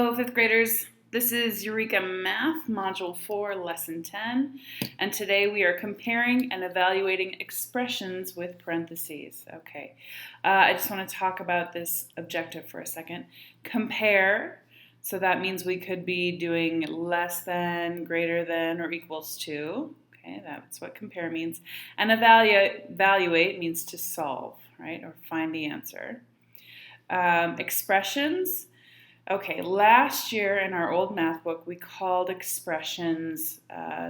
Hello, fifth graders. This is Eureka Math, Module 4, Lesson 10, and today we are comparing and evaluating expressions with parentheses. Okay, I just want to talk about this objective for a second. Compare, so that means we could be doing less than, greater than, or equals to. Okay, that's what compare means. And evaluate means to solve, right, or find the answer. Expressions. Okay, last year in our old math book, we called expressions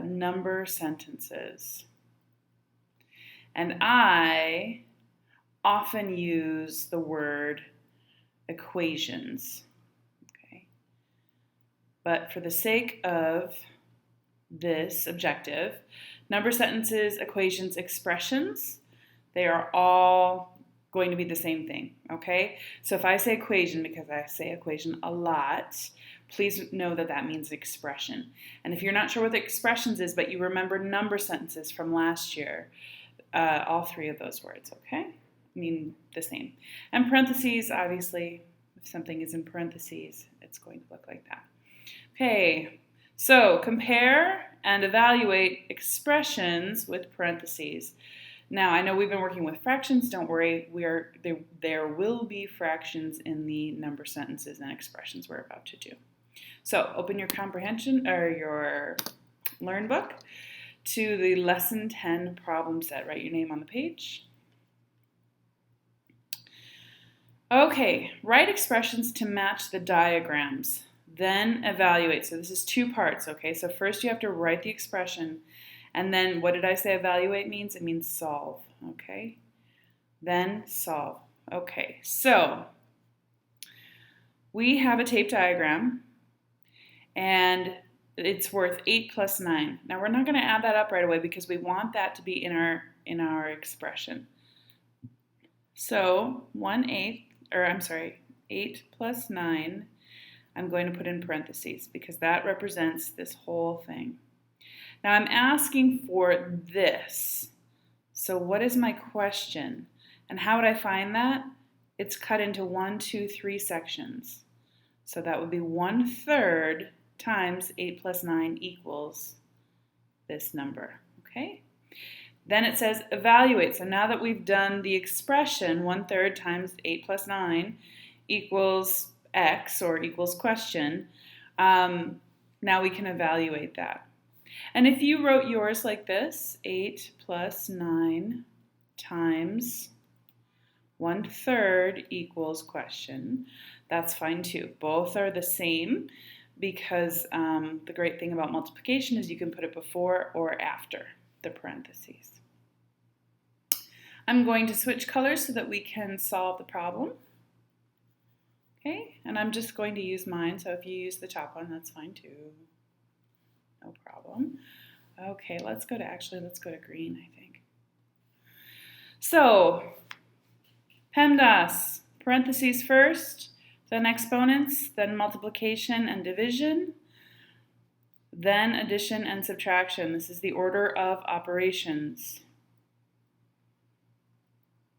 number sentences. And I often use the word equations. Okay. But for the sake of this objective, number sentences, equations, expressions, they are all going to be the same thing, okay? So if I say equation, because I say equation a lot, please know that that means expression. And if you're not sure what the expressions is, but you remember number sentences from last year, all three of those words, okay, mean the same. And parentheses, obviously, if something is in parentheses, it's going to look like that. Okay, so compare and evaluate expressions with parentheses. Now, I know we've been working with fractions. Don't worry, there will be fractions in the number sentences and expressions we're about to do. So open your comprehension or your Learn book to the Lesson 10 problem set. Write your name on the page. Okay, write expressions to match the diagrams. Then evaluate. So this is two parts, okay? So first you have to write the expression. And then what did I say evaluate means? It means solve, okay? Then solve. Okay, so we have a tape diagram and it's worth 8 plus 9. Now we're not going to add that up right away because we want that to be in our expression. So 8 plus 9, I'm going to put in parentheses because that represents this whole thing. Now I'm asking for this. So what is my question? And how would I find that? It's cut into 1, 2, 3 sections. So that would be 1/3 times 8 plus 9 equals this number, okay? Then it says evaluate. So now that we've done the expression, 1/3 times 8 plus 9 equals X or equals question, now we can evaluate that. And if you wrote yours like this, 8 plus 9 times 1/3 equals question, that's fine too. Both are the same because the great thing about multiplication is you can put it before or after the parentheses. I'm going to switch colors so that we can solve the problem. Okay, and I'm just going to use mine, so if you use the top one, that's fine too. No problem. Okay, let's go to green, I think. So, PEMDAS, parentheses first, then exponents, then multiplication and division, then addition and subtraction. This is the order of operations.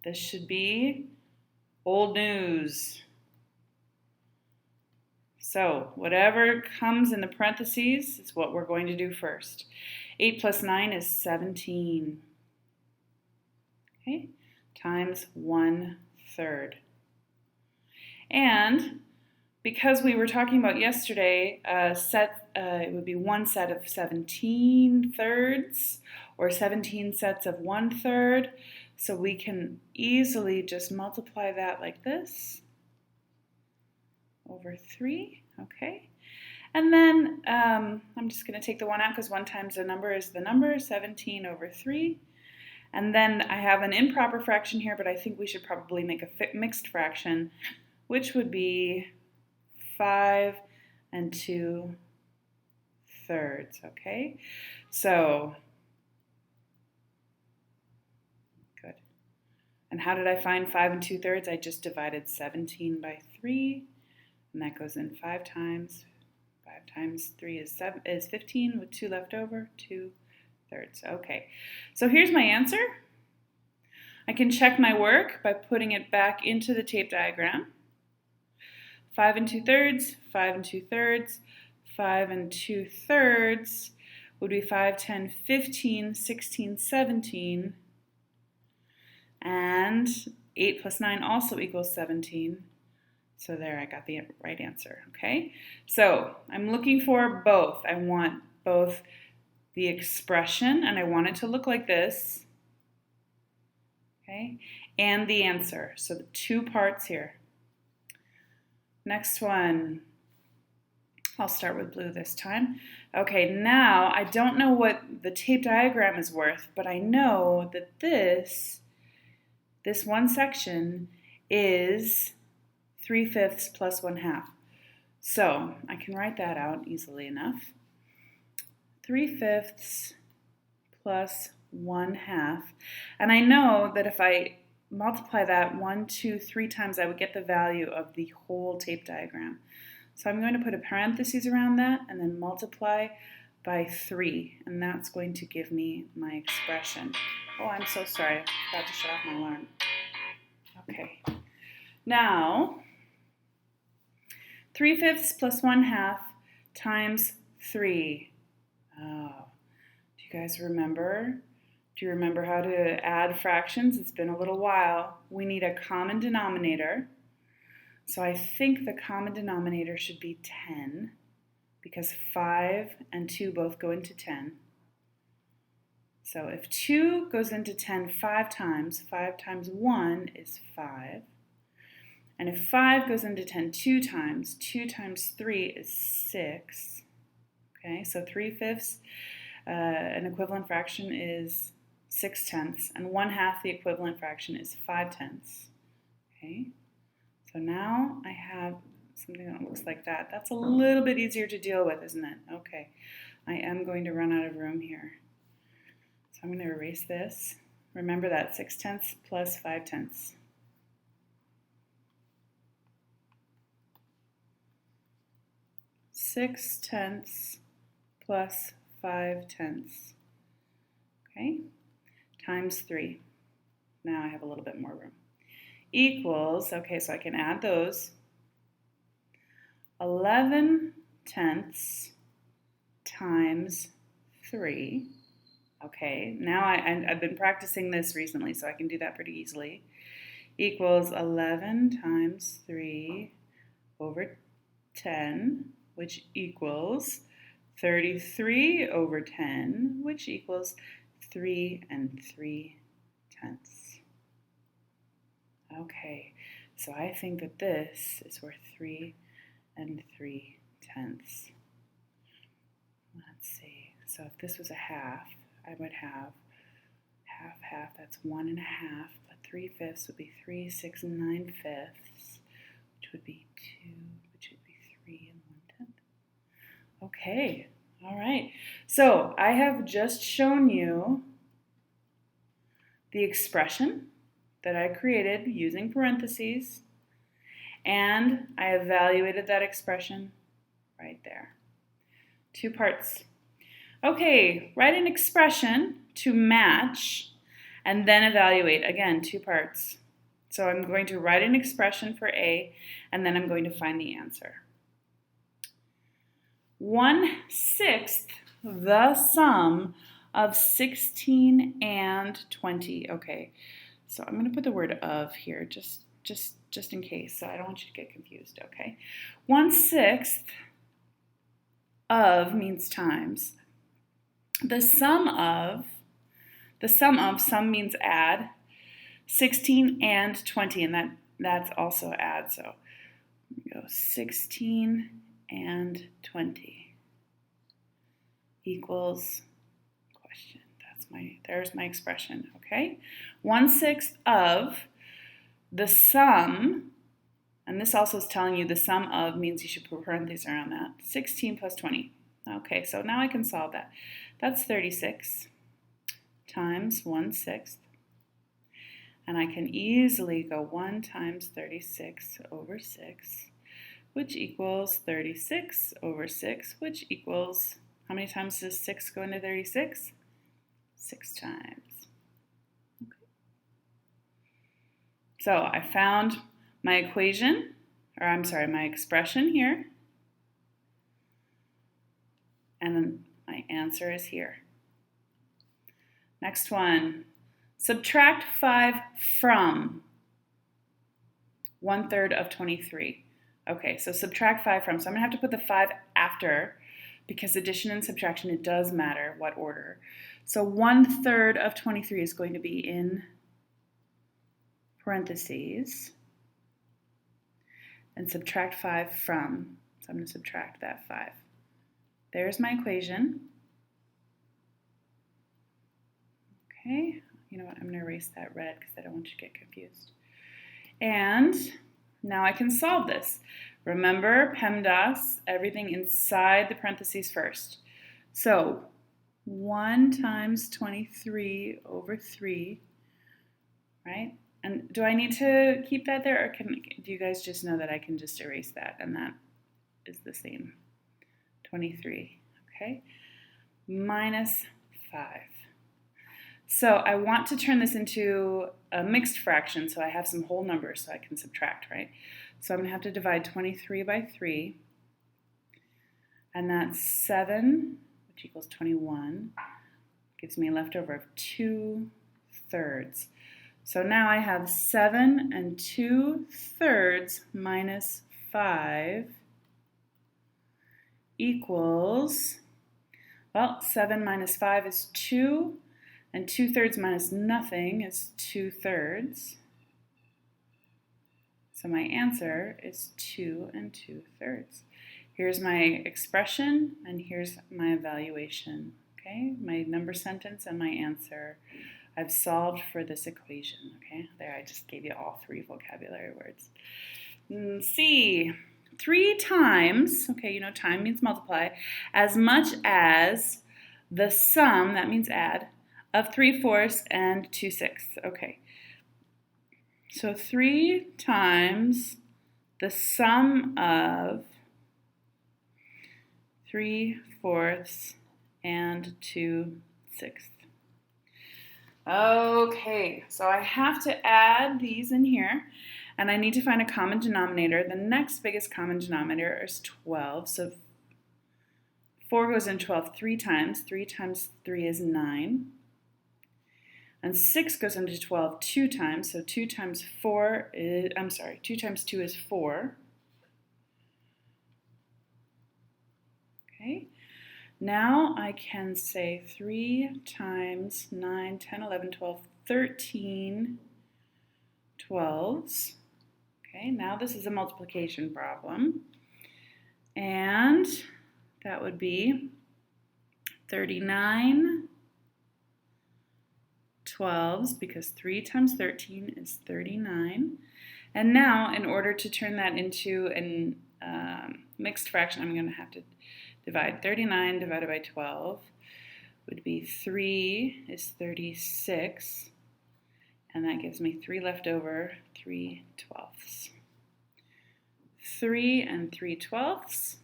This should be old news. So whatever comes in the parentheses is what we're going to do first. 8 plus 9 is 17. Okay, times 1/3. And because we were talking about yesterday, it would be one set of 17 thirds or 17 sets of 1/3. So we can easily just multiply that like this. Over 3, okay? And then I'm just going to take the 1 out because 1 times the number is the number, 17 over 3. And then I have an improper fraction here, but I think we should probably make a mixed fraction, which would be 5 2/3, okay? So, good. And how did I find 5 2/3? I just divided 17 by 3. And that goes in 5 times. 5 times 3 is 15 with 2 left over, 2/3. Okay, so here's my answer. I can check my work by putting it back into the tape diagram. 5 2/3, 5 2/3, 5 2/3 would be 5, 10, 15, 16, 17. And 8 plus 9 also equals 17. So there, I got the right answer, okay? So I'm looking for both. I want both the expression, and I want it to look like this, okay, and the answer. So the two parts here. Next one. I'll start with blue this time. Okay, now I don't know what the tape diagram is worth, but I know that this one section is 3/5 plus 1/2. So I can write that out easily enough. 3/5 plus 1/2. And I know that if I multiply that 1, 2, 3 times, I would get the value of the whole tape diagram. So I'm going to put a parenthesis around that and then multiply by 3. And that's going to give me my expression. Oh, I'm so sorry. I forgot to shut off my alarm. Okay. Now, 3/5 plus 1/2 times 3. Oh, do you guys remember? Do you remember how to add fractions? It's been a little while. We need a common denominator. So I think the common denominator should be 10 because 5 and 2 both go into 10. So if 2 goes into 10 5 times 1 is 5. And if 5 goes into 10 2 times 3 is 6. Okay, so 3/5, an equivalent fraction is 6/10, and 1/2, the equivalent fraction is 5/10. Okay, so now I have something that looks like that. That's a little bit easier to deal with, isn't it? Okay, I am going to run out of room here. So I'm going to erase this. Remember that 6/10 plus 5/10. Six-tenths plus 5/10. Okay, times 3. Now I have a little bit more room. Equals, okay, so I can add those. 11/10 times 3. Okay, now I've been practicing this recently, so I can do that pretty easily. Equals 11 times 3 over 10, which equals 33 over 10, which equals 3 3/10. Okay, so I think that this is worth 3 3/10. Let's see, so if this was a half, I would have half, that's 1 1/2, but 3/5 would be 3 6 9/5, which would be 2, which would be 3 1/10. Okay, all right. So I have just shown you the expression that I created using parentheses, and I evaluated that expression right there. 2 parts. Okay, write an expression to match and then evaluate. Again, 2 parts. So I'm going to write an expression for A, and then I'm going to find the answer. 1/6 the sum of 16 and 20. Okay, so I'm going to put the word of here just in case, so I don't want you to get confused, okay? 1/6 of means times. The sum of means add, 16 and 20, and that's also add, so go 16 and 20 equals question. There's my expression, okay? 1/6 of the sum, and this also is telling you the sum of means you should put parentheses around that, 16 plus 20. Okay, so now I can solve that. That's 36 times 1/6. And I can easily go 1 times 36 over 6, which equals 36 over 6, which equals, how many times does 6 go into 36? 6 times. Okay. So I found my equation my expression here. And then my answer is here. Next one, subtract 5 from 1/3 of 23. Okay, so subtract 5 from. So I'm going to have to put the 5 after because addition and subtraction, it does matter what order. So 1/3 of 23 is going to be in parentheses and subtract 5 from. So I'm going to subtract that 5. There's my equation. Okay, you know what, I'm going to erase that red because I don't want you to get confused. And now I can solve this. Remember, PEMDAS, everything inside the parentheses first. So 1 times 23 over 3, right? And do I need to keep that there, or do you guys just know that I can just erase that and that is the same? 23, okay? Minus 5. So I want to turn this into a mixed fraction, so I have some whole numbers so I can subtract, right? So I'm going to have to divide 23 by 3, and that's 7, which equals 21, gives me a leftover of 2/3. So now I have 7 and 2/3 minus 5 equals, well, 7 minus 5 is 2, and 2/3 minus nothing is 2/3. So my answer is 2 and 2/3. Here's my expression, and here's my evaluation. Okay, my number sentence and my answer. I've solved for this equation. Okay, there, I just gave you all 3 vocabulary words. C, 3 times, okay, you know time means multiply, as much as the sum, that means add, of 3/4 and 2/6. Okay, so 3 times the sum of 3/4 and 2/6. Okay, so I have to add these in here, and I need to find a common denominator. The next biggest common denominator is 12, so 4 goes in 12 3 times. 3 times 3 is 9. And 6 goes into 12 2 times, so 2 times 4 is, 2 times 2 is 4. Okay, now I can say 3 times 9, 10, 11, 12, 13 12s. Okay, now this is a multiplication problem. And that would be 39 12s, because 3 times 13 is 39. And now, in order to turn that into a mixed fraction, I'm going to have to divide 39 divided by 12 would be 3 is 36, and that gives me 3 left over, 3/12. 3 and 3/12.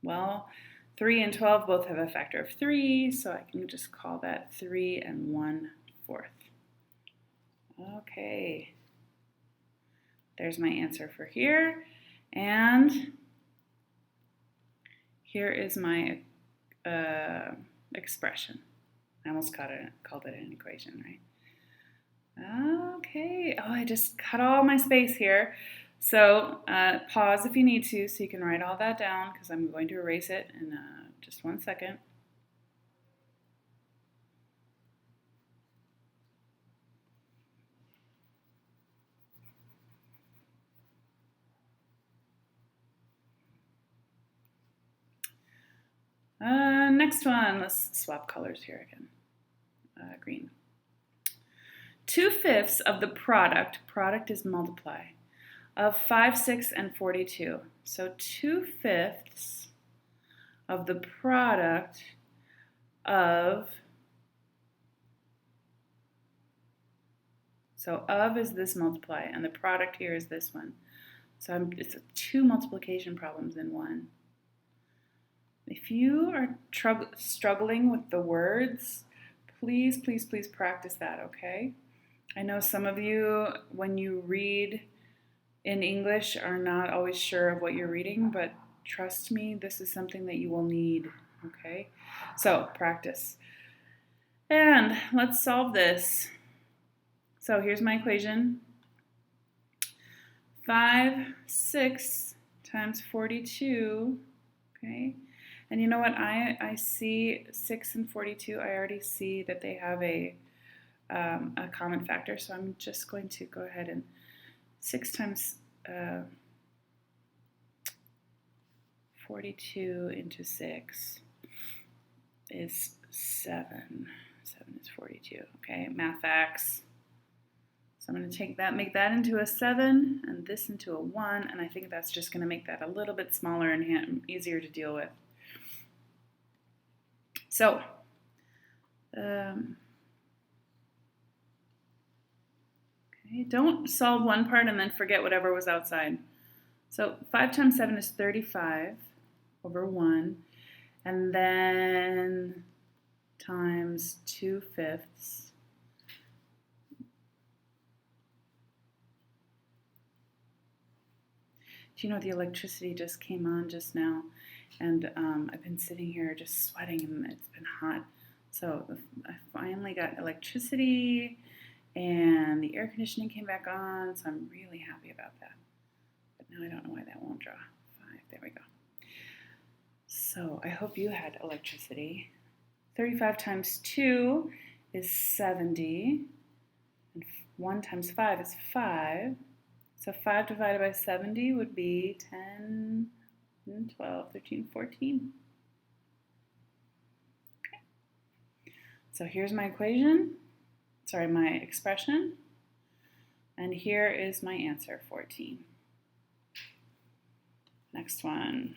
Well, 3 and 12 both have a factor of 3, so I can just call that 3 and 1/4. Okay, there's my answer for here, and here is my expression. I almost called it an equation, right? Okay, oh, I just cut all my space here. So pause if you need to so you can write all that down, because I'm going to erase it in just 1 second. Next one, let's swap colors here again. Green. 2/5 of the product is multiply, of 5, 6, and 42. So 2/5 of the product of, so of is this multiply, and the product here is this one. So it's 2 multiplication problems in one. If you are struggling with the words, please, please, please practice that, okay? I know some of you, when you read in English are not always sure of what you're reading, but trust me, this is something that you will need, okay? So, practice. And let's solve this. So here's my equation. 5, 6 times 42, okay? And you know what? I see 6 and 42. I already see that they have a common factor, so I'm just going to go ahead and 6 times 42 into 6 is 7. 7 is 42, okay? Math facts. So I'm going to take that, make that into a 7, and this into a 1, and I think that's just going to make that a little bit smaller and easier to deal with. So, okay, don't solve one part and then forget whatever was outside. So 5 times 7 is 35 over 1, and then times 2/5. Do you know the electricity just came on just now, and I've been sitting here just sweating and it's been hot. So I finally got electricity and the air conditioning came back on, so I'm really happy about that. But now I don't know why that won't draw 5. There we go. So I hope you had electricity. 35 times 2 is 70, and 1 times 5 is 5. So 5 divided by 70 would be 10, 12, 13, 14. Okay. So here's my equation, my expression, and here is my answer, 14. Next one,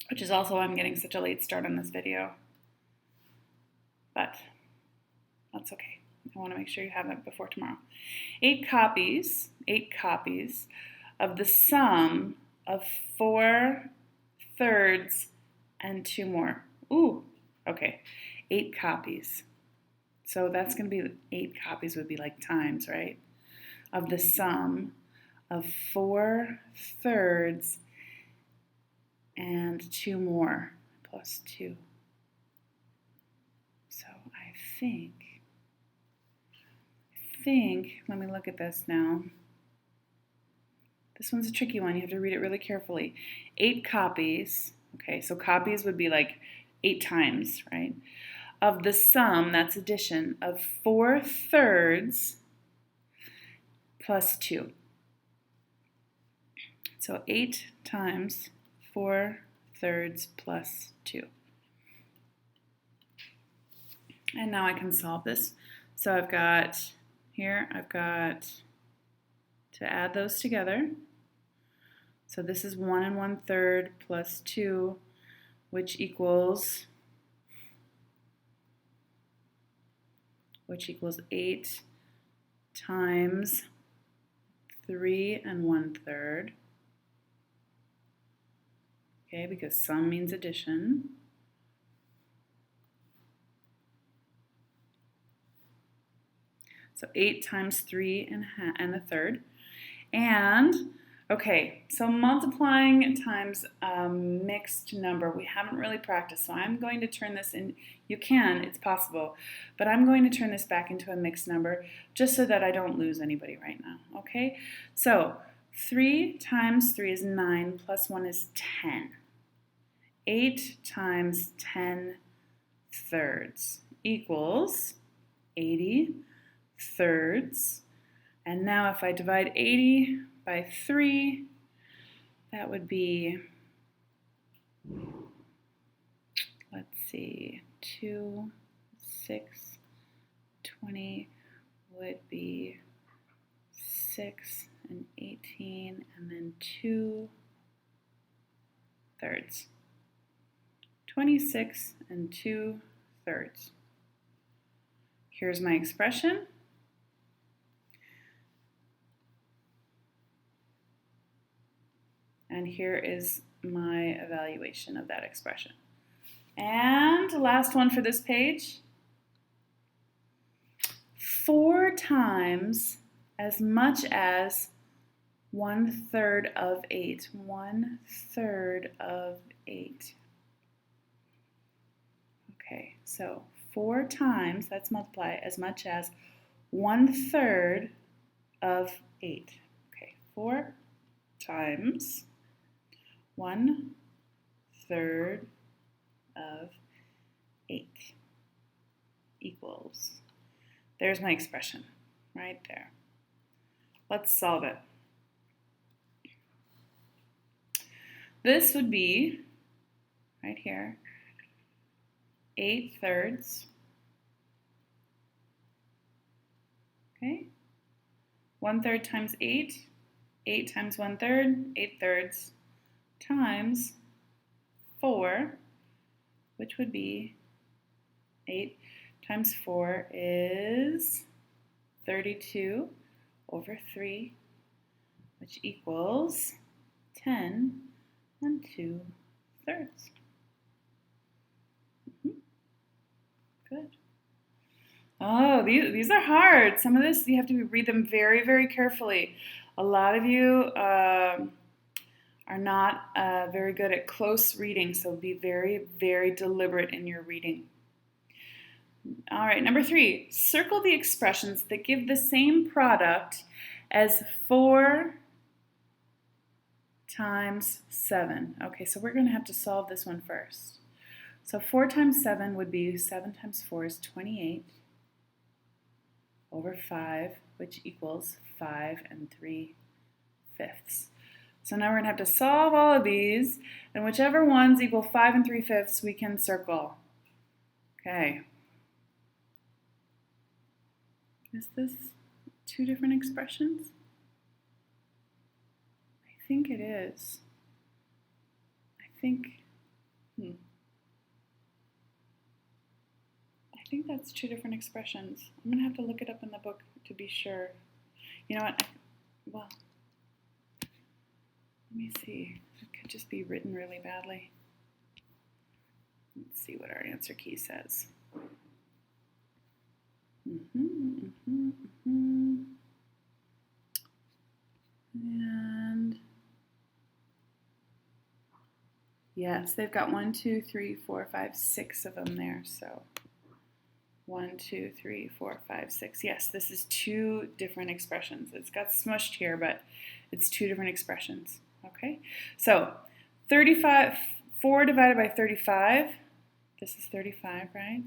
which is also why I'm getting such a late start on this video, but that's okay. I want to make sure you have it before tomorrow. 8 copies of the sum of 4/3 and 2 more. Ooh, okay, 8 copies. So that's going to be, 8 copies would be like times, right? Of the sum of 4/3 and 2 more, plus 2. So I think, let me look at this now. This one's a tricky one. You have to read it really carefully. 8 copies. Okay, so copies would be like 8 times, right? Of the sum, that's addition, of 4/3 plus 2. So 8 times 4/3 plus 2. And now I can solve this. So I've got to add those together. So this is 1 1/3 plus 2, which equals 8 times 3 1/3. Okay, because sum means addition. So 8 times 3 1/3. And, okay, so multiplying times a mixed number, we haven't really practiced, so I'm going to turn this in, you can, it's possible, but I'm going to turn this back into a mixed number just so that I don't lose anybody right now, okay? So 3 times 3 is 9, plus 1 is 10. 8 times 10/3 equals 80/3. And now if I divide 80 by 3, that would be, let's see, 2, 6, 20 would be 6 and 18, and then 2/3. 26 and 2/3. Here's my expression. And here is my evaluation of that expression. And last one for this page. 4 times as much as 1/3 of 8. 1/3 of 8. Okay, so 4 times, let's multiply as much as 1/3 of 8. Okay, 4 times 1/3 of 8 equals, there's my expression right there. Let's solve it. This would be, right here, 8/3. Okay? 1/3 times 8. 8 times 1/3, 8/3 times 4, which would be 8 times 4 is 32 over 3, which equals 10 2/3. Good. Oh, these are hard. Some of this, you have to read them very, very carefully. A lot of you are not very good at close reading, so be very, very deliberate in your reading. All right, number 3, circle the expressions that give the same product as 4 times 7. Okay, so we're going to have to solve this one first. So 4 times 7 would be 7 times 4 is 28 over 5, which equals 5 3/5. So now we're going to have to solve all of these, and whichever ones equal 5 3/5 we can circle. Okay. Is this 2 different expressions? I think it is. I think that's 2 different expressions. I'm going to have to look it up in the book to be sure. You know what? Well, let me see. It could just be written really badly. Let's see what our answer key says. And yes, they've got 1, 2, 3, 4, 5, 6 of them there. So 1, 2, 3, 4, 5, 6. Yes, this is 2 different expressions. It's got smushed here, but it's 2 different expressions. Okay, so 35, 4 divided by 35. This is 35, right?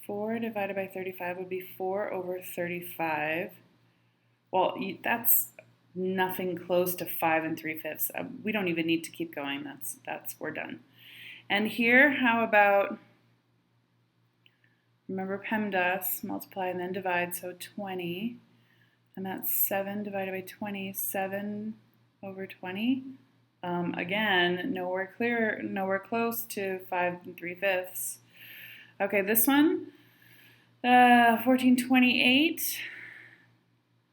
4 divided by 35 would be 4 over 35. Well, that's nothing close to 5 3/5. We don't even need to keep going. We're done. And here, how about, remember PEMDAS, multiply and then divide, so 20. And that's 7 divided by 20, 7 over 20. Again, nowhere close to 5 3/5. Okay, this one, 1428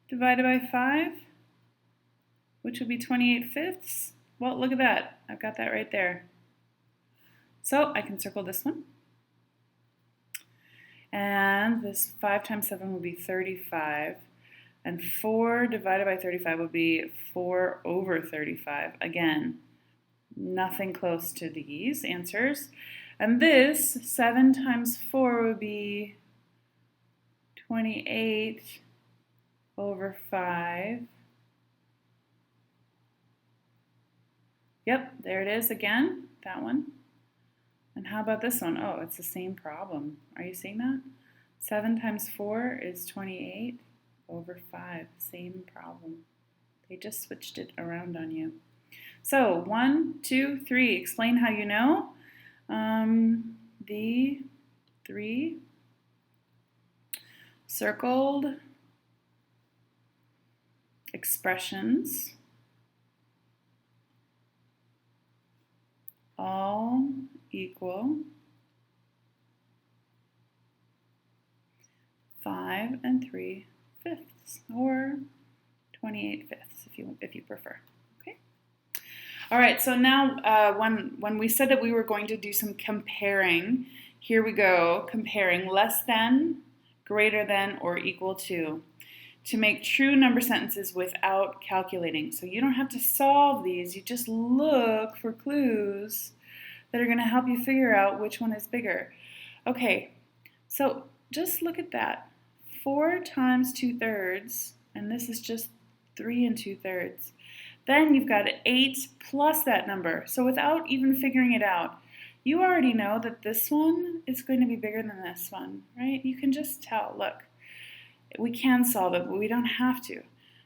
divided by 5, which would be 28/5. Well, look at that. I've got that right there. So I can circle this one. And this 5 times 7 would be 35. And 4 divided by 35 would be 4 over 35. Again, nothing close to these answers. And this, 7 times 4 would be 28 over 5. Yep, there it is again, that one. And how about this one? Oh, it's the same problem. Are you seeing that? 7 times 4 is 28 over 5. Same problem. They just switched it around on you. So 1, 2, 3. Explain how you know. The 3 circled expressions all equal 5 3/5 or 28/5 if you prefer. Okay. All right. So now when we said that we were going to do some comparing, here we go. Comparing less than, greater than, or equal to. to make true number sentences without calculating. So you don't have to solve these, you just look for clues that are going to help you figure out which one is bigger. Okay, so just look at that. 4 times 2/3, and this is just 3 2/3. Then you've got 8 plus that number. So without even figuring it out, you already know that this one is going to be bigger than this one, right? You can just tell, look. We can solve it, but we don't have to,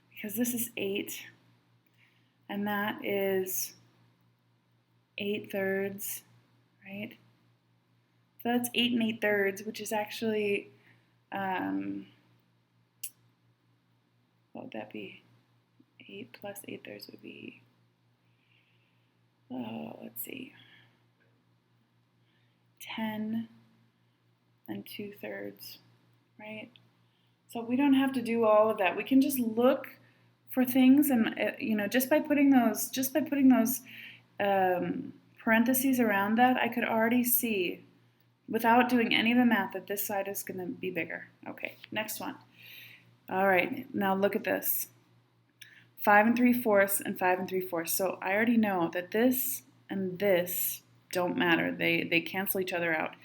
because this is 8, and that is 8/3, right? So that's 8 8/3, which is actually, what would that be? 8 plus 8/3 would be, let's see, 10 2/3, right? So we don't have to do all of that. We can just look for things, and just by putting those parentheses around that, I could already see, without doing any of the math, that this side is going to be bigger. Okay, next one. All right, now look at this. 5 3/4 and 5 3/4. So I already know that this and this don't matter. They cancel each other out.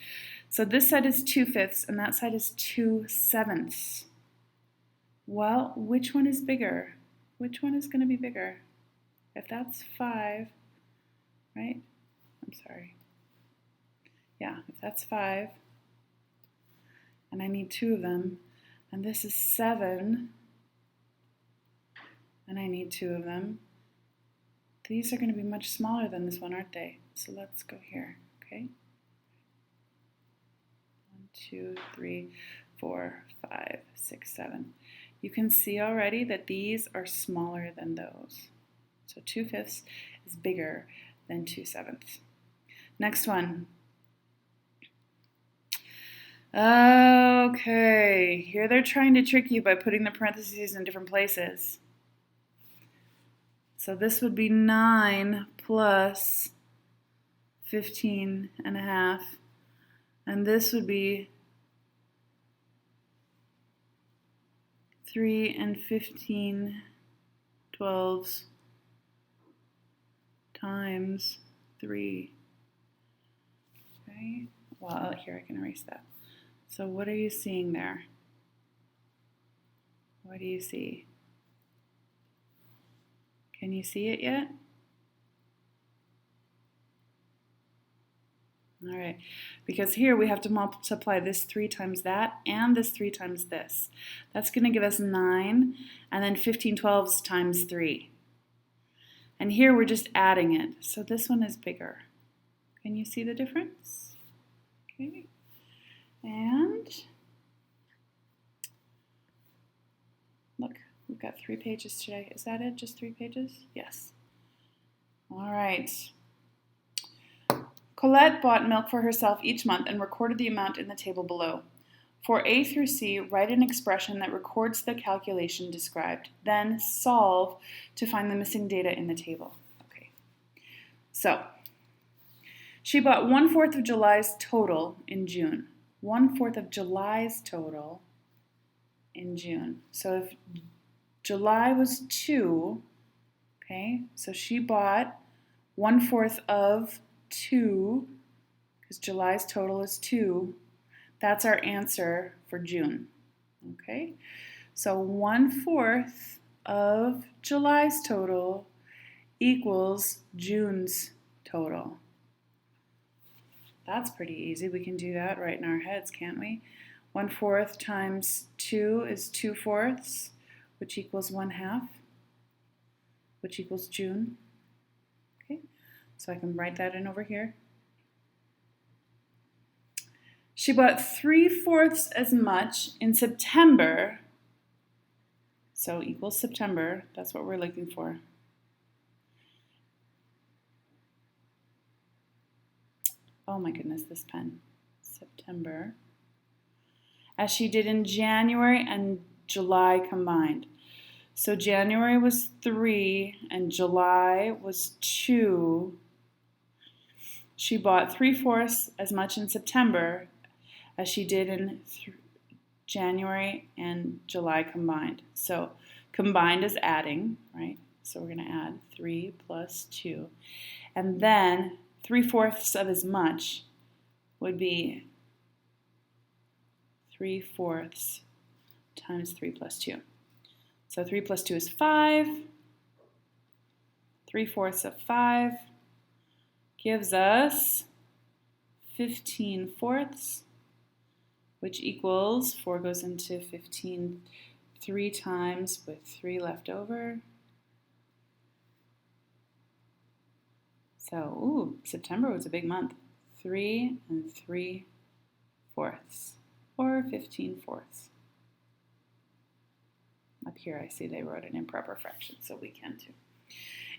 So this side is 2/5 and that side is 2/7. Well, which one is bigger? Which one is going to be bigger? If that's 5, right? I'm sorry. Yeah, if that's 5, and I need 2 of them, and this is 7, and I need 2 of them, these are going to be much smaller than this one, aren't they? So let's go here, okay? 1, 2, 3, 4, 5, 6, 7. You can see already that these are smaller than those. So 2/5 is bigger than 2/7. Next one. Okay, here they're trying to trick you by putting the parentheses in different places. So this would be 9 plus 15.5, and this would be 3 and 15/12 times 3. Okay, well, here I can erase that. So what are you seeing there? What do you see? Can you see it yet? All right, because here we have to multiply this 3 times that and this 3 times this. That's going to give us 9, and then 15/12 times 3. And here we're just adding it, so this one is bigger. Can you see the difference? Okay, and look, we've got 3 pages today. Is that it? Just 3 pages? Yes. All right. Colette bought milk for herself each month and recorded the amount in the table below. For A through C, write an expression that records the calculation described. Then solve to find the missing data in the table. Okay. So, she bought 1/4 of July's total in June. 1/4 of July's total in June. So if July was 2, okay, so she bought 1/4 of 2, because July's total is 2. That's our answer for June. Okay, so 1/4 of July's total equals June's total. That's pretty easy. We can do that right in our heads, can't we? 1/4 times 2 is 2/4, which equals 1/2, which equals June. Okay, so I can write that in over here. She bought 3/4 as much in September, so equals September. That's what we're looking for. Oh my goodness, this pen. September. As she did in January and July combined. So January was 3 and July was 2. She bought 3/4 as much in September as she did in January and July combined. So combined is adding, right? So we're going to add 3 plus 2. And then 3/4 of as much would be 3/4 times 3 plus 2. So 3 plus 2 is 5. 3/4 of 5 gives us 15/4, which equals 4 goes into 15 3 times with 3 left over. So, September was a big month. 3 3/4, or 15/4. Up here I see they wrote an improper fraction, so we can too.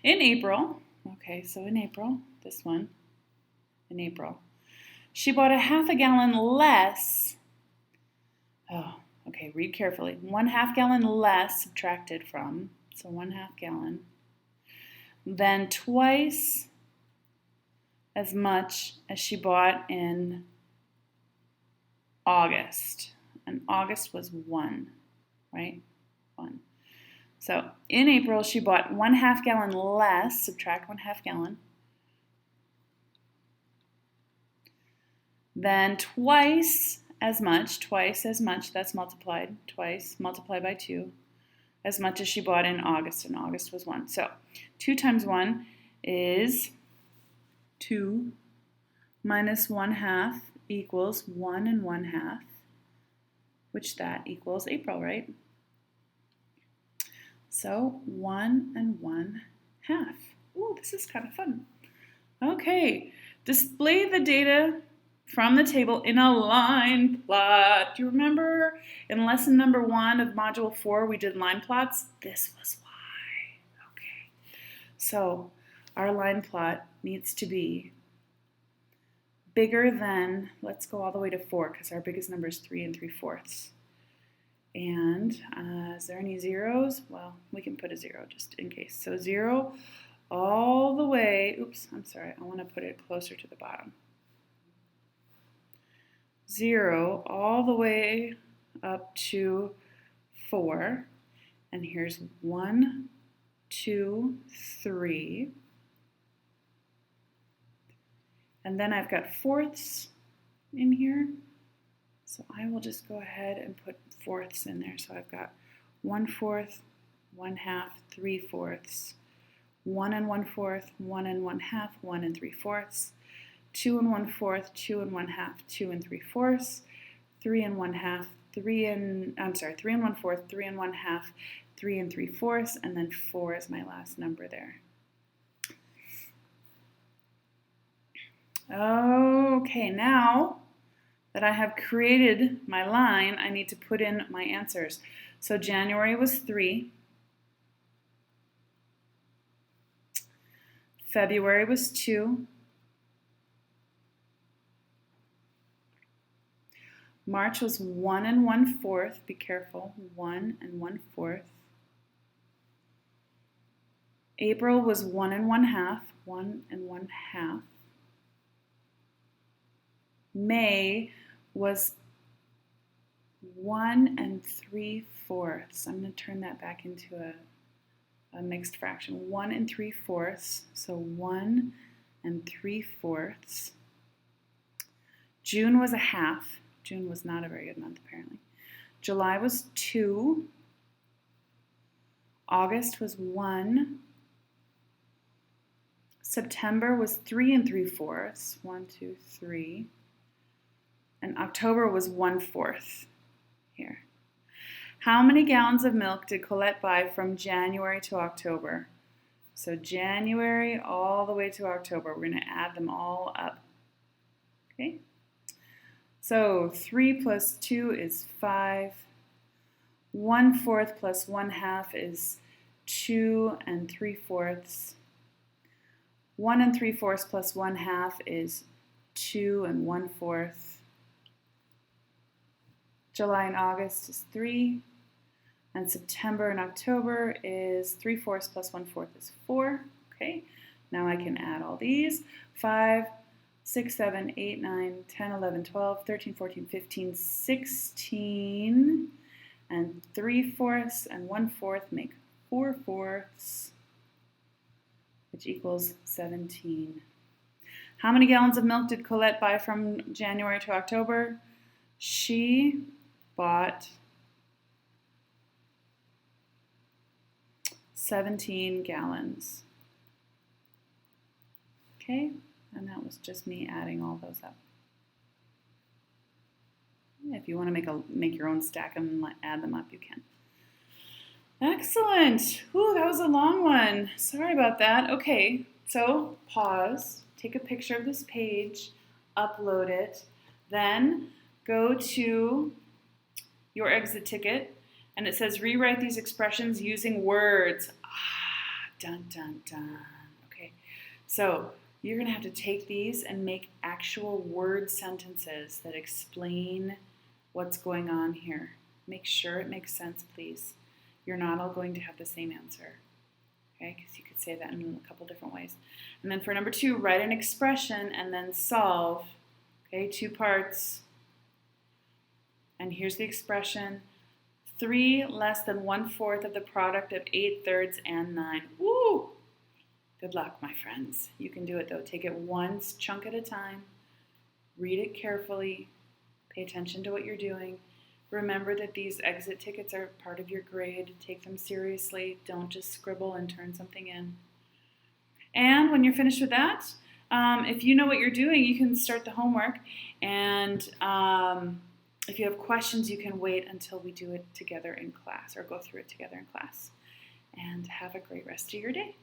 In April, okay, so in April, this one, in April, she bought a 1/2 gallon less. Oh, okay, read carefully. 1/2 gallon less subtracted from, so 1/2 gallon, then twice as much as she bought in August. And August was 1, right? 1. So in April, she bought 1/2 gallon less, subtract 1/2 gallon, then twice as much, that's multiplied, twice, multiplied by 2, as much as she bought in August, and August was 1. So 2 times 1 is 2 minus 1/2 equals 1 1/2, which that equals April, right? So 1 1/2. Ooh, this is kind of fun. Okay, display the data from the table in a line plot. Do you remember in lesson number 1 of module 4 we did line plots? This was why. Okay, so our line plot needs to be bigger than, let's go all the way to 4 because our biggest number is 3 3/4. And is there any zeros? Well, we can put a 0 just in case. So 0 all the way, oops, I'm sorry, I want to put it closer to the bottom. 0 all the way up to 4. And here's 1, 2, 3. And then I've got fourths in here. So I will just go ahead and put fourths in there. So I've got 1/4, 1/2, 3/4, 1 1/4, 1 1/2, 1 3/4, 2 1/4, 2 1/2, 2 3/4, 3 1/2, 3 1/4, 3 1/2, 3 3/4, and then 4 is my last number there. Okay, now that I have created my line, I need to put in my answers. So January was 3. February was 2. March was 1 1/4. Be careful, 1 1/4. April was 1 1/2. 1 1/2. May was 1 3/4. I'm going to turn that back into a mixed fraction. 1 3/4. So 1 3/4. June was a 1/2. June was not a very good month, apparently. July was 2. August was 1. September was 3 3/4. 1, 2, 3. And October was 1/4 here. How many gallons of milk did Colette buy from January to October? So January all the way to October. We're going to add them all up. Okay? So 3 plus 2 is 5. 1/4 plus 1/2 is 2 3/4. 1 3/4 plus 1/2 is 2 1/4. July and August is 3, and September and October is 3/4 plus 1/4 is 4. Okay, now I can add all these. 5, 6, 7, 8, 9, 10, 11, 12, 13, 14, 15, 16, and 3/4 and 1/4 make 4/4, which equals 17. How many gallons of milk did Colette buy from January to October? She bought 17 gallons. Okay, and that was just me adding all those up. If you want to make your own stack and add them up, you can. Excellent. Whew, that was a long one. Sorry about that. Okay, so pause, take a picture of this page, upload it, then go to your exit ticket, and it says rewrite these expressions using words. Dun, dun, dun. Okay, so you're going to have to take these and make actual word sentences that explain what's going on here. Make sure it makes sense, please. You're not all going to have the same answer, okay? Because you could say that in a couple different ways. And then for number 2, write an expression and then solve, okay? 2 parts. And here's the expression. 3 less than 1/4 of the product of 8/3 and 9. Woo! Good luck, my friends. You can do it, though. Take it one chunk at a time. Read it carefully. Pay attention to what you're doing. Remember that these exit tickets are part of your grade. Take them seriously. Don't just scribble and turn something in. And when you're finished with that, if you know what you're doing, you can start the homework. And if you have questions, you can wait until we do it together in class or go through it together in class. And have a great rest of your day.